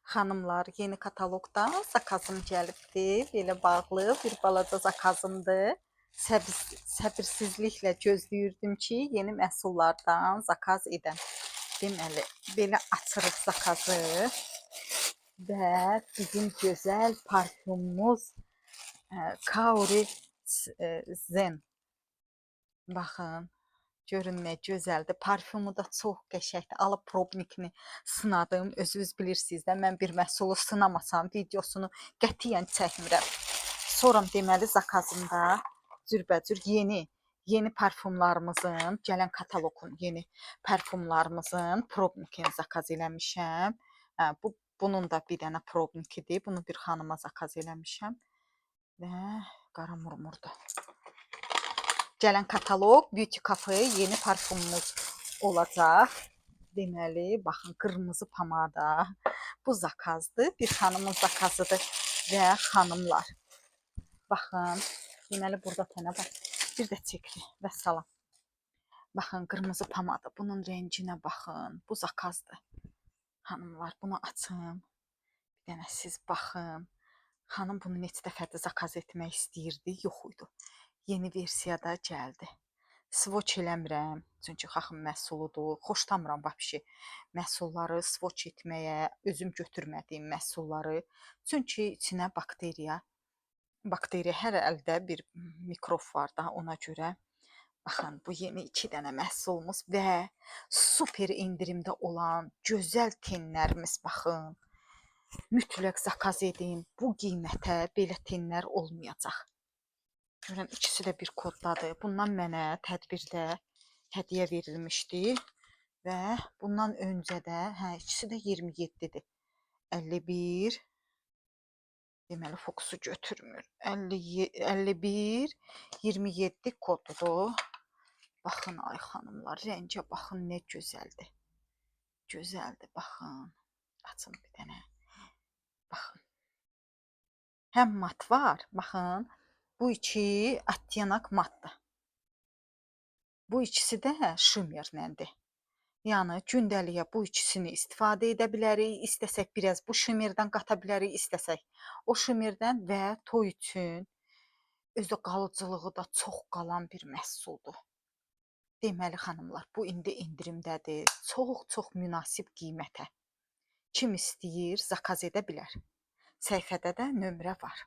Xanımlar, yeni kataloqdan zakazım gəlibdi. Belə bağlı bir balaca zakazımdır. Səbirsizliklə gözləyirdim ki, yeni məhsullardan zakaz edəm. Deməli, belə açırıq zakazı və bizim gözəl parfümümüz Kauri Zen. Baxın. Görün nə gözəldir. Parfümü də çox qəşəngdir. Alıb probnikini sınadım. Özünüz bilirsiniz də mən bir məhsulu sınamasam videosunu qətiyyən çəkmirəm. Sonra deməli zakazımda cürbəcür yeni parfumlarımızın, gələn kataloqun yeni parfumlarımızın probnikini zakaz eləmişəm. Bunun da bir dənə probnikidir. Bunu bir xanıma zakaz eləmişəm. Və qara murmurdur. Gələn kataloq Beauty Cafe yeni parfumumuz olacaq. Deməli, baxın, qırmızı pomada. Bu zakazdır. Bir xanımın zakazıdır və xanımlar. Baxın, deməli, burada tənə bax. Bir də çəkli və salam. Baxın, qırmızı pomada. Bunun rənginə baxın. Bu zakazdır. Xanımlar, bunu açın. Bir dənə siz baxın. Xanım bunu neçə dəfədir zakaz etmək istəyirdi, yox idi. Yeni versiyada gəldi. Swatch eləmirəm, çünki xaxım məhsuludur. Xoşlamıram vəbşi məhsulları swatch etməyə, özüm götürmədiyim məhsulları. Çünki içinə bakteriya hər əldə bir mikrob var da, ona görə. Baxın, bu yeni 2 dənə məhsulumuz və super indirimdə olan gözəl tenlərimiz, baxın. Mütləq zakaz edin. Bu qiymətə belə tenlər olmayacaq. Görün, ikisi də bir koddadır. Bundan mənə tədbirdə hədiyyə verilmişdi və bundan öncə də, ikisi də 27-dir. 51, deməli, fokusu götürmür. 51, 27 kodudur. Baxın, ay xanımlar, rəngə baxın, nə gözəldir. Gözəldir, baxın. Açın bir dənə. Baxın. Həm mat var, baxın. Bu iki attyanak matdır. Bu ikisi də şimerləndir. Yəni gündəliyə bu ikisini istifadə edə bilərik. İstəsək biraz bu şimerdən qata bilərik, istəsək o şimerdən və toy üçün özü qalıcılığı da çox qalan bir məhsuldur. Deməli xanımlar, bu indi indirimdədir. Çox münasib qiymətə. Kim istəyir, zakaz edə bilər. Səhifədə də nömrə var.